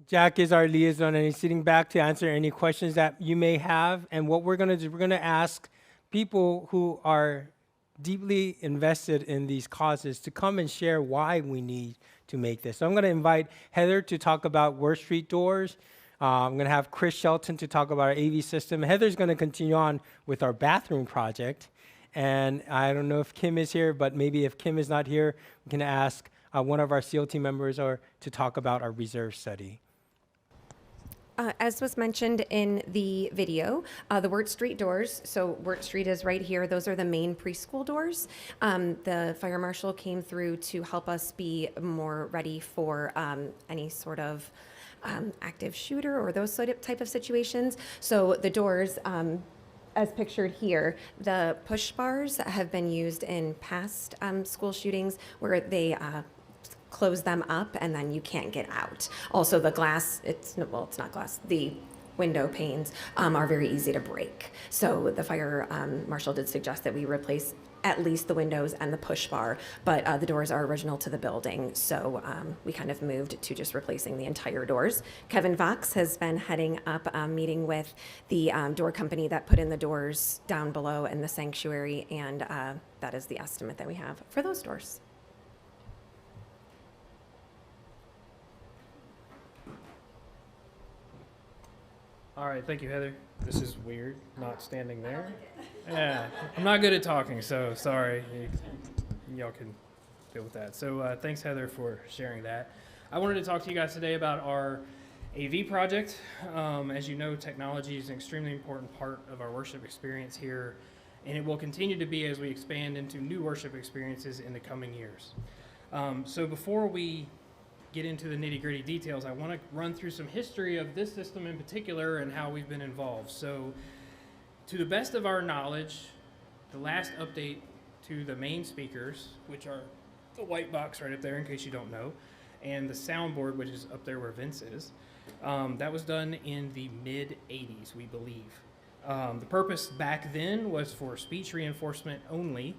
Jack is our liaison, and he's sitting back to answer any questions that you may have. And what we're going to do, we're going to ask people who are deeply invested in these causes to come and share why we need to make this. So I'm going to invite Heather to talk about Worth Street Doors. I'm going to have Chris Shelton to talk about our AV system. Heather's going to continue on with our bathroom project. And I don't know if Kim is here, but maybe if Kim is not here, we can ask one of our SEAL team members or to talk about our reserve study. As was mentioned in the video, the Wirt Street doors, so Wirt Street is right here, those are the main preschool doors. The fire marshal came through to help us be more ready for any sort of active shooter or those sort of type of situations. So the doors, as pictured here, the push bars have been used in past school shootings where they close them up and then you can't get out. Also the glass, it's not glass, the window panes are very easy to break. So the fire marshal did suggest that we replace at least the windows and the push bar, but the doors are original to the building, so we kind of moved to just replacing the entire doors. Kevin Fox has been heading up a meeting with the door company that put in the doors down below in the sanctuary, and that is the estimate that we have for those doors. All right, thank you, Heather. This is weird, not standing there. Yeah, I'm not good at talking, so sorry. Y'all can deal with that. So thanks, Heather, for sharing that. I wanted to talk to you guys today about our AV project. As you know, technology is an extremely important part of our worship experience here, and it will continue to be as we expand into new worship experiences in the coming years. So before we get into the nitty-gritty details, I want to run through some history of this system in particular and how we've been involved. So, to the best of our knowledge, the last update to the main speakers, which are the white box right up there in case you don't know, and the soundboard, which is up there where Vince is, that was done in the mid-'80s, we believe. The purpose back then was for speech reinforcement only.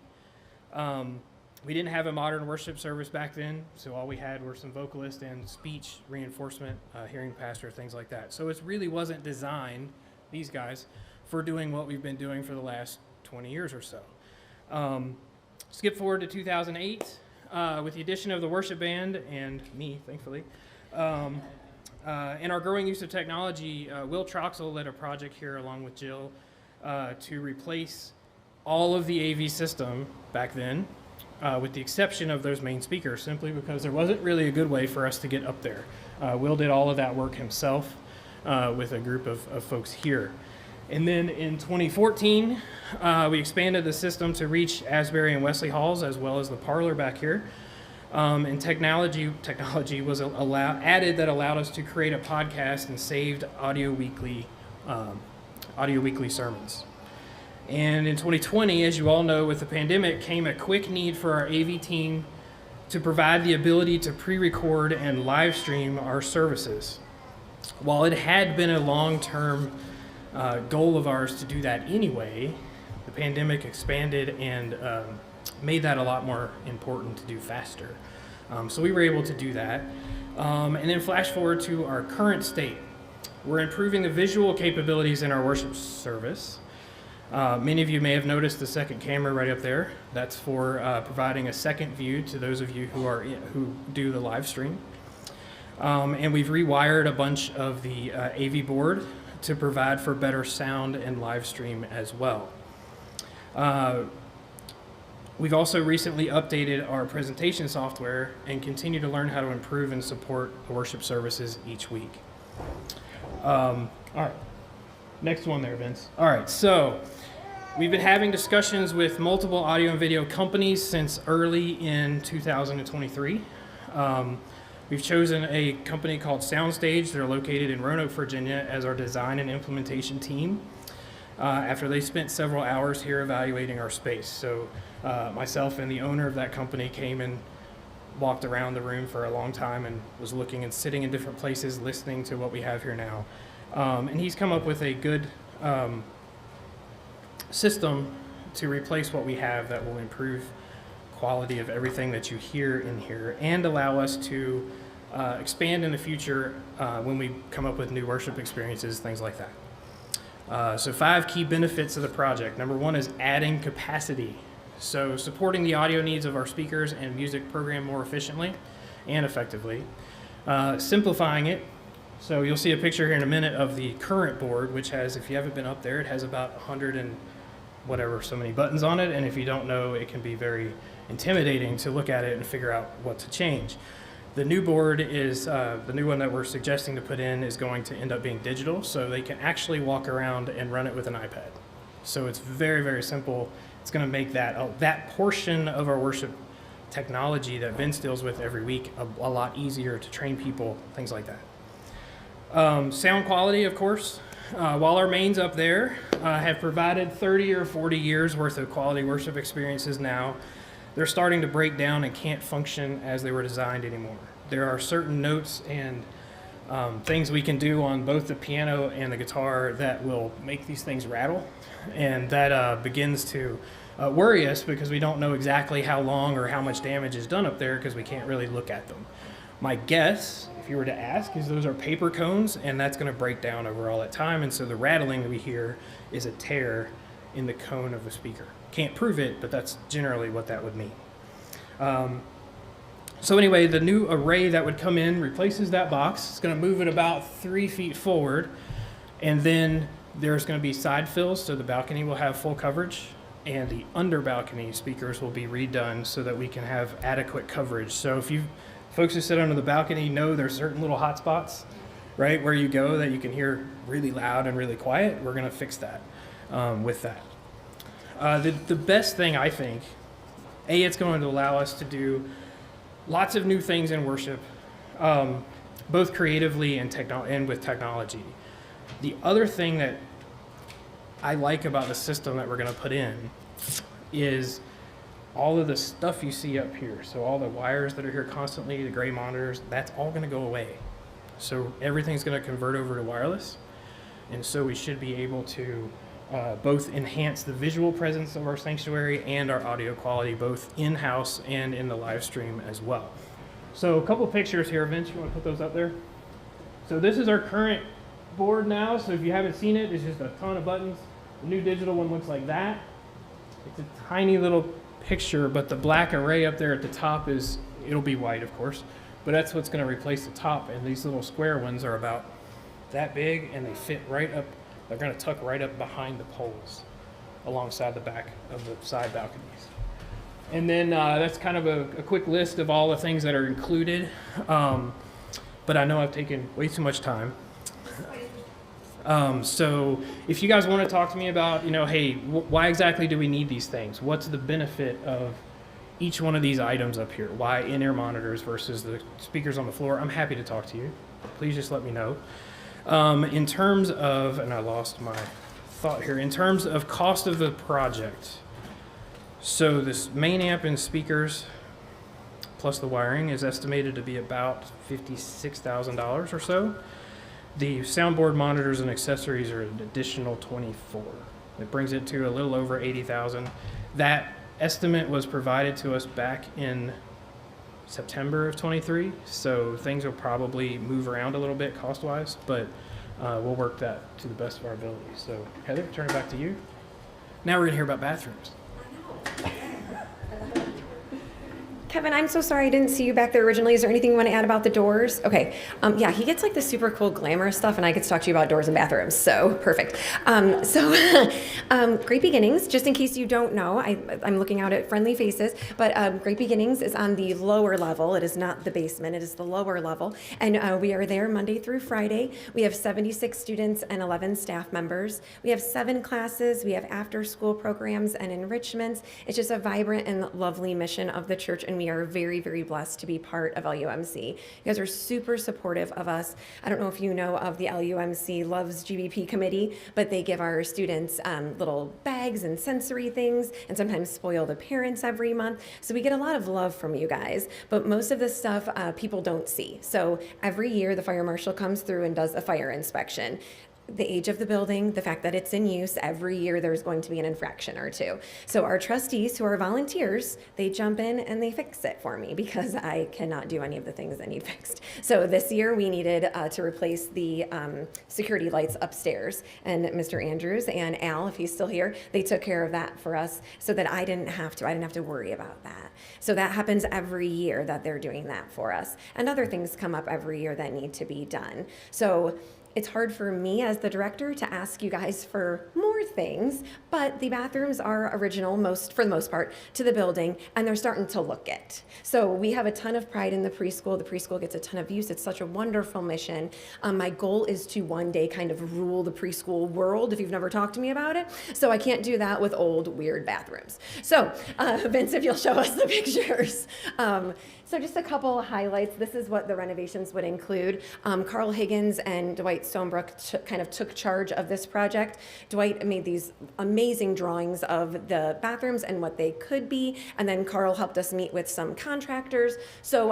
We didn't have a modern worship service back then, so all we had were some vocalists and speech reinforcement, hearing pastor, things like that. So it really wasn't designed, these guys, for doing what we've been doing for the last 20 years or so. Skip forward to 2008, with the addition of the worship band and me, thankfully, and our growing use of technology, Will Troxel led a project here along with Jill to replace all of the AV system back then, with the exception of those main speakers, simply because there wasn't really a good way for us to get up there. Will did all of that work himself with a group of folks here. And then in 2014, we expanded the system to reach Asbury and Wesley Halls, as well as the parlor back here. And technology was added that allowed us to create a podcast and saved Audio Weekly sermons. And in 2020, as you all know, with the pandemic came a quick need for our AV team to provide the ability to pre-record and live stream our services. While it had been a long-term goal of ours to do that anyway, the pandemic expanded and made that a lot more important to do faster. So we were able to do that. And then flash forward to our current state. We're improving the visual capabilities in our worship service. Many of you may have noticed the second camera right up there. That's for providing a second view to those of you who do the live stream. And we've rewired a bunch of the AV board to provide for better sound and live stream as well. We've also recently updated our presentation software and continue to learn how to improve and support the worship services each week. All right. Next one there, Vince. All right, so we've been having discussions with multiple audio and video companies since early in 2023. We've chosen a company called Soundstage. They're located in Roanoke, Virginia, as our design and implementation team after they spent several hours here evaluating our space. So myself and the owner of that company came and walked around the room for a long time and was looking and sitting in different places, listening to what we have here now. And he's come up with a good system to replace what we have that will improve quality of everything that you hear in here and allow us to expand in the future when we come up with new worship experiences, things like that. So 5 key benefits of the project. Number 1 is adding capacity. So supporting the audio needs of our speakers and music program more efficiently and effectively. Simplifying it. So you'll see a picture here in a minute of the current board, which has, if you haven't been up there, it has about 100 and whatever, so many buttons on it. And if you don't know, it can be very intimidating to look at it and figure out what to change. The new board is, the new one that we're suggesting to put in is going to end up being digital, so they can actually walk around and run it with an iPad. So it's very, very simple. It's going to make that portion of our worship technology that Vince deals with every week a lot easier to train people, things like that. Sound quality, of course. While our mains up there have provided 30 or 40 years worth of quality worship experiences now, they're starting to break down and can't function as they were designed anymore. There are certain notes and things we can do on both the piano and the guitar that will make these things rattle, and that begins to worry us because we don't know exactly how long or how much damage is done up there because we can't really look at them. My guess, if you were to ask, is those are paper cones, and that's going to break down over all that time, and so the rattling that we hear is a tear in the cone of the speaker. Can't prove it, but that's generally what that would mean. So anyway, the new array that would come in replaces that box. It's going to move it about 3 feet forward, and then there's going to be side fills, so the balcony will have full coverage, and the under balcony speakers will be redone so that we can have adequate coverage. So if you folks who sit under the balcony know there's certain little hot spots, right, where you go that you can hear really loud and really quiet, we're going to fix that with that. The best thing, I think, it's going to allow us to do lots of new things in worship, both creatively and with technology. The other thing that I like about the system that we're going to put in is all of the stuff you see up here. So all the wires that are here constantly, the gray monitors, that's all going to go away. So everything's going to convert over to wireless. And so we should be able to both enhance the visual presence of our sanctuary and our audio quality, both in-house and in the live stream as well. So a couple pictures here. Vince, you want to put those up there? So this is our current board now. So if you haven't seen it, it's just a ton of buttons. The new digital one looks like that. It's a tiny little picture, but the black array up there at the top it'll be white, of course, but that's what's going to replace the top. And these little square ones are about that big, and they fit right up. They're going to tuck right up behind the poles alongside the back of the side balconies. And then that's kind of a quick list of all the things that are included. But I know I've taken way too much time. So if you guys want to talk to me about, hey, why exactly do we need these things? What's the benefit of each one of these items up here? Why in-ear monitors versus the speakers on the floor? I'm happy to talk to you. Please just let me know. In terms of, and I lost my thought here, in terms of cost of the project, so this main amp and speakers plus the wiring is estimated to be about $56,000 or so. The soundboard monitors and accessories are an additional $24,000. It brings it to a little over $80,000. That estimate was provided to us back in September of 23, so things will probably move around a little bit cost-wise, but we'll work that to the best of our ability. So Heather, turn it back to you. Now we're going to hear about bathrooms. Kevin, I'm so sorry I didn't see you back there originally. Is there anything you want to add about the doors? Okay. Yeah, he gets like the super cool glamorous stuff, and I get to talk to you about doors and bathrooms. So perfect. Great Beginnings, just in case you don't know, I'm looking out at friendly faces, but Great Beginnings is on the lower level. It is not the basement. It is the lower level. And we are there Monday through Friday. We have 76 students and 11 staff members. We have 7 classes. We have after-school programs and enrichments. It's just a vibrant and lovely mission of the church, and we are very, very blessed to be part of LUMC. You guys are super supportive of us. I don't know if you know of the LUMC Loves GBP committee, but they give our students little bags and sensory things, and sometimes spoil the parents every month. So we get a lot of love from you guys, but most of this stuff people don't see. So every year the fire marshal comes through and does a fire inspection. the age of the building, the fact that it's in use, every year there's going to be an infraction or two. So our trustees, who are volunteers, they jump in and they fix it for me because I cannot do any of the things that need fixed. So this year we needed to replace the security lights upstairs, and Mr. Andrews and Al, if he's still here, they took care of that for us so that I didn't have to worry about that. So that happens every year that they're doing that for us. And other things come up every year that need to be done. So it's hard for me as the director to ask you guys for more things, but the bathrooms are original, for the most part, to the building, and they're starting to look it. So we have a ton of pride in the preschool. The preschool gets a ton of use. It's such a wonderful mission. My goal is to one day kind of rule the preschool world, if you've never talked to me about it. So I can't do that with old, weird bathrooms. So Vince, if you'll show us the pictures. So just a couple of highlights. This is what the renovations would include. Carl Higgins and Dwight Stonebrook kind of took charge of this project. Dwight made these amazing drawings of the bathrooms and what they could be, and then Carl helped us meet with some contractors. So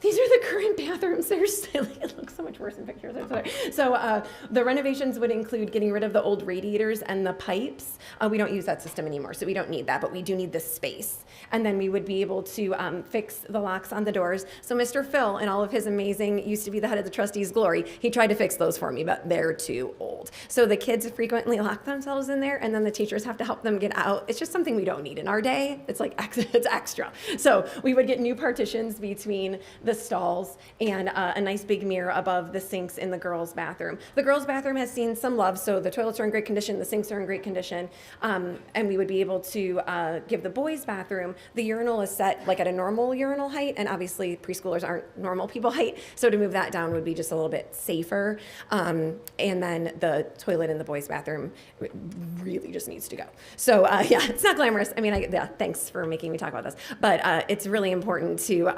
these are the current bathrooms. They're silly. It looks so much worse in pictures. I'm sorry. So the renovations would include getting rid of the old radiators and the pipes. We don't use that system anymore, so we don't need that, but we do need the space. And then we would be able to fix the locks on the doors. So Mr. Phil, in all of his amazing, used to be the head of the trustees' glory, he tried to fix those for me, but they're too old. So the kids frequently lock themselves in there, and then the teachers have to help them get out. It's just something we don't need in our day. It's like, it's extra. So we would get new partitions between the stalls and a nice big mirror above the sinks in the girls' bathroom. The girls' bathroom has seen some love, so the toilets are in great condition, the sinks are in great condition, and we would be able to give the boys' bathroom, the urinal is set like at a normal urinal height, and obviously preschoolers aren't normal people height, so to move that down would be just a little bit safer. And then the toilet in the boys' bathroom really just needs to go. So yeah, it's not glamorous. I mean, yeah, thanks for making me talk about this, but it's really important to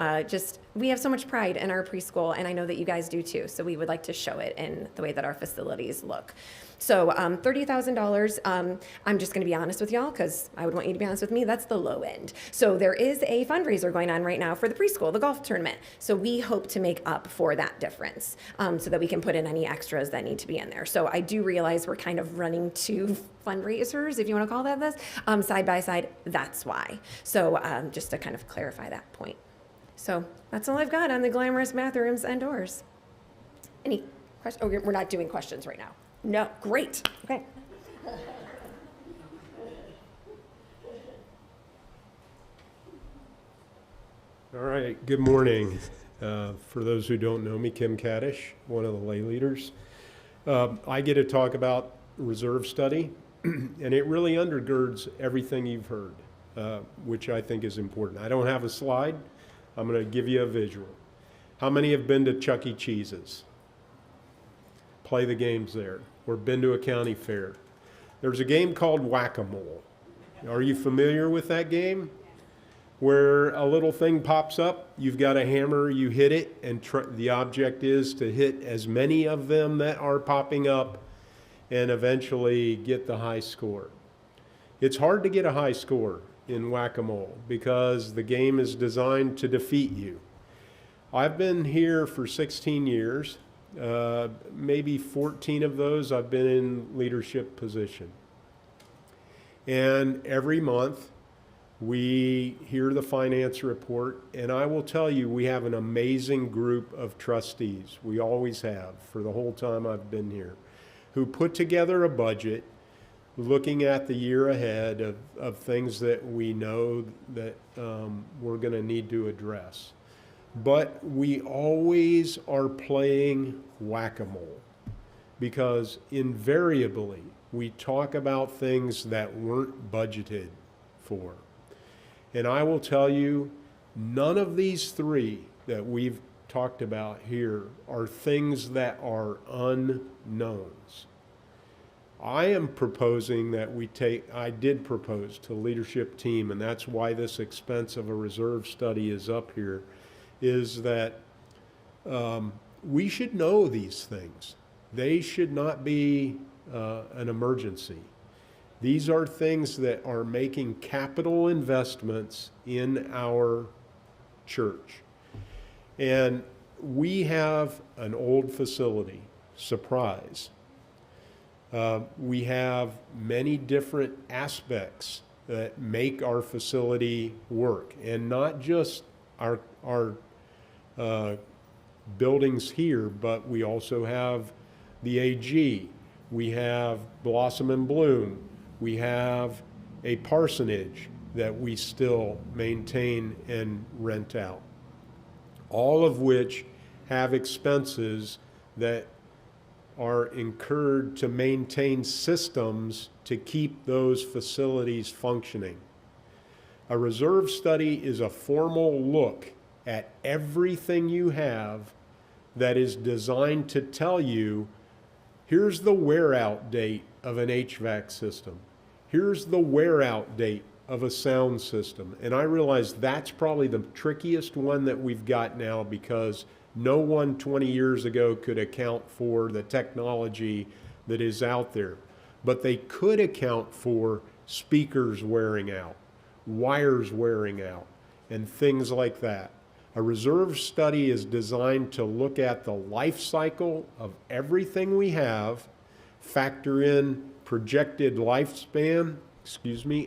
we have so much pride in our preschool, and I know that you guys do too, so we would like to show it in the way that our facilities look. So $30,000, I'm just gonna be honest with y'all, because I would want you to be honest with me, that's the low end. So there is a fundraiser going on right now for the preschool, the golf tournament. So we hope to make up for that difference so that we can put in any extras that need to be in there. So I do realize we're kind of running two fundraisers, if you wanna call that this, side by side, that's why. So just to kind of clarify that point. So that's all I've got on the glamorous bathrooms and doors. Any questions? Oh, we're not doing questions right now. No, great. Okay. All right, good morning. For those who don't know me, Kim Kaddish, one of the lay leaders. I get to talk about reserve study, and it really undergirds everything you've heard, which I think is important. I don't have a slide. I'm going to give you a visual. How many have been to Chuck E. Cheese's? Play the games there, or been to a county fair? There's a game called Whack-A-Mole. Are you familiar with that game? Where a little thing pops up, you've got a hammer, you hit it, and the object is to hit as many of them that are popping up and eventually get the high score. It's hard to get a high score in Whack-A-Mole because the game is designed to defeat you. I've been here for 16 years. Maybe 14 of those I've been in leadership position. And every month we hear the finance report, and I will tell you, we have an amazing group of trustees. We always have for the whole time I've been here, who put together a budget looking at the year ahead of things that we know that we're going to need to address. But we always are playing whack-a-mole because invariably we talk about things that weren't budgeted for. And I will tell you, none of these three that we've talked about here are things that are unknowns. I am proposing that I did propose to the leadership team, and that's why this expense of a reserve study is up here, is that we should know these things. They should not be an emergency. These are things that are making capital investments in our church. And we have an old facility, surprise, We have many different aspects that make our facility work, and not just our buildings here, but we also have the AG, we have Blossom and Bloom, we have a parsonage that we still maintain and rent out, all of which have expenses that are incurred to maintain systems to keep those facilities functioning. A reserve study is a formal look at everything you have that is designed to tell you, here's the wear out date of an HVAC system. Here's the wear out date of a sound system. And I realize that's probably the trickiest one that we've got now, because no one 20 years ago could account for the technology that is out there. But they could account for speakers wearing out, wires wearing out, and things like that. A reserve study is designed to look at the life cycle of everything we have, factor in projected lifespan,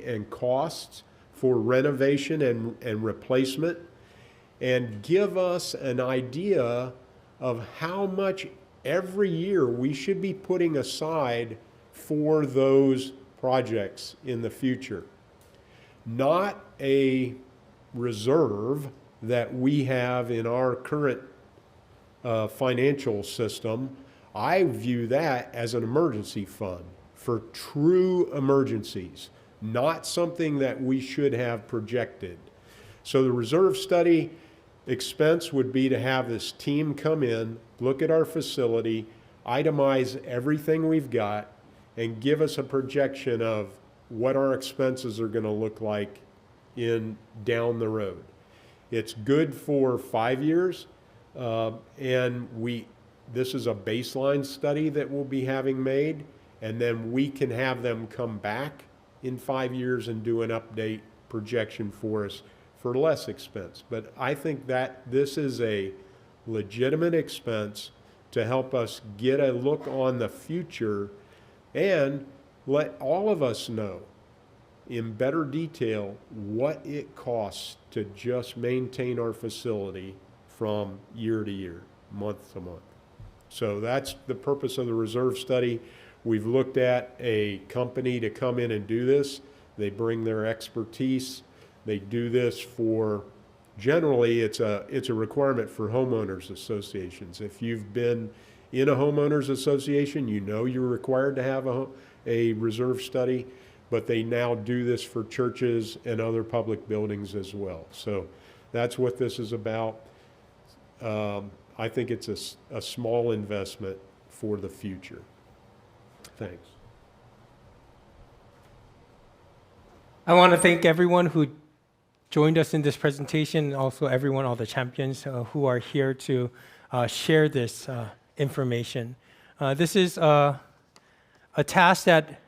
and costs for renovation and replacement, and give us an idea of how much every year we should be putting aside for those projects in the future. Not a reserve that we have in our current financial system. I view that as an emergency fund for true emergencies, not something that we should have projected. So the reserve study expense would be to have this team come in, look at our facility, itemize everything we've got, and give us a projection of what our expenses are going to look like in down the road. It's good for 5 years, and this is a baseline study that we'll be having made, and then we can have them come back in 5 years and do an update projection for us for less expense. But I think that this is a legitimate expense to help us get a look on the future and let all of us know in better detail what it costs to just maintain our facility from year to year, month to month. So that's the purpose of the reserve study. We've looked at a company to come in and do this. They bring their expertise. They do this for, generally it's a requirement for homeowners associations. If you've been in a homeowners association, you know you're required to have a reserve study, but they now do this for churches and other public buildings as well. So that's what this is about. I think it's a small investment for the future. Thanks. I want to thank everyone who joined us in this presentation, and also all the champions who are here to share this information. This is a task that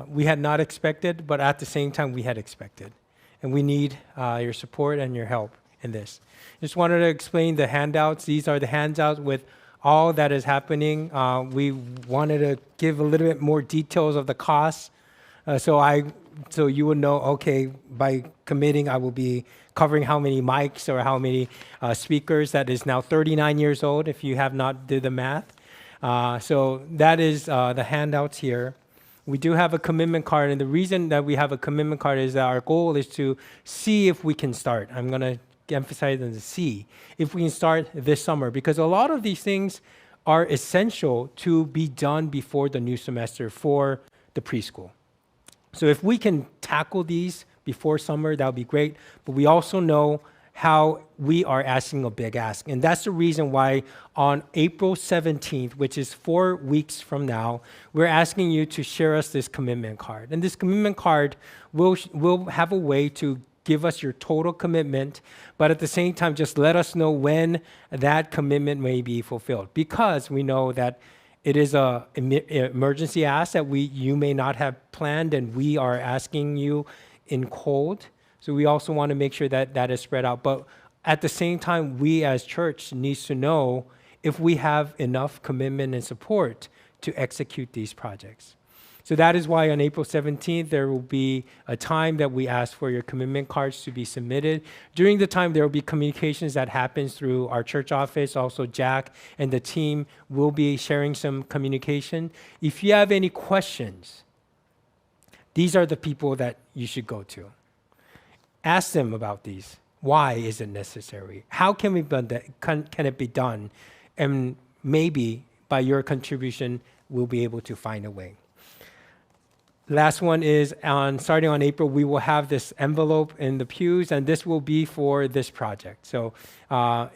we had not expected, but at the same time we had expected. And we need your support and your help in this. Just wanted to explain the handouts. These are the handouts with all that is happening. We wanted to give a little bit more details of the costs. So you would know, okay, by committing, I will be covering how many mics or how many speakers. That is now 39 years old, if you have not did the math. So that is the handouts here. We do have a commitment card, and the reason that we have a commitment card is that our goal is to see if we can start. I'm going to emphasize on the see, if we can start this summer, because a lot of these things are essential to be done before the new semester for the preschool. So if we can tackle these before summer, that would be great. But we also know how we are asking a big ask. And that's the reason why on April 17th, which is 4 weeks from now, we're asking you to share us this commitment card. And this commitment card will have a way to give us your total commitment, but at the same time, just let us know when that commitment may be fulfilled, because we know that it is an emergency ask that you may not have planned, and we are asking you in cold. So we also want to make sure that that is spread out. But at the same time, we as church needs to know if we have enough commitment and support to execute these projects. So that is why on April 17th, there will be a time that we ask for your commitment cards to be submitted. During the time, there will be communications that happens through our church office. Also, Jack and the team will be sharing some communication. If you have any questions, these are the people that you should go to. Ask them about these. Why is it necessary? How can we can it be done? And maybe by your contribution, we'll be able to find a way. Last one is starting on April, we will have this envelope in the pews, and this will be for this project. So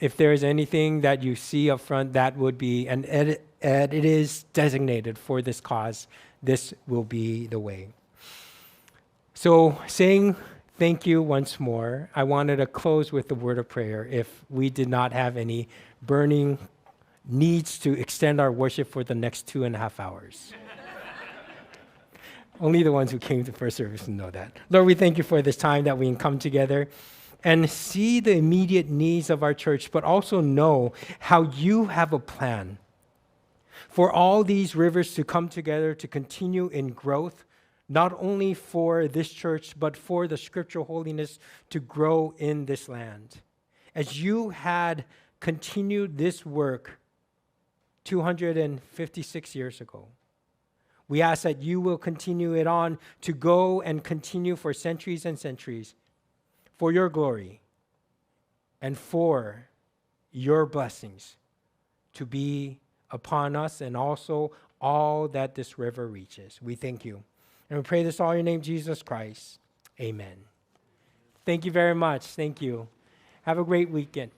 if there is anything that you see up front, that would be, and it is designated for this cause, this will be the way. So saying thank you once more, I wanted to close with the word of prayer if we did not have any burning needs to extend our worship for the next 2.5 hours. Only the ones who came to first service know that. Lord, we thank you for this time that we can come together and see the immediate needs of our church, but also know how you have a plan for all these rivers to come together to continue in growth, not only for this church, but for the scriptural holiness to grow in this land. As you had continued this work 256 years ago, we ask that you will continue it on to go and continue for centuries and centuries for your glory and for your blessings to be upon us and also all that this river reaches. We thank you. And we pray this all in your name, Jesus Christ. Amen. Thank you very much. Thank you. Have a great weekend.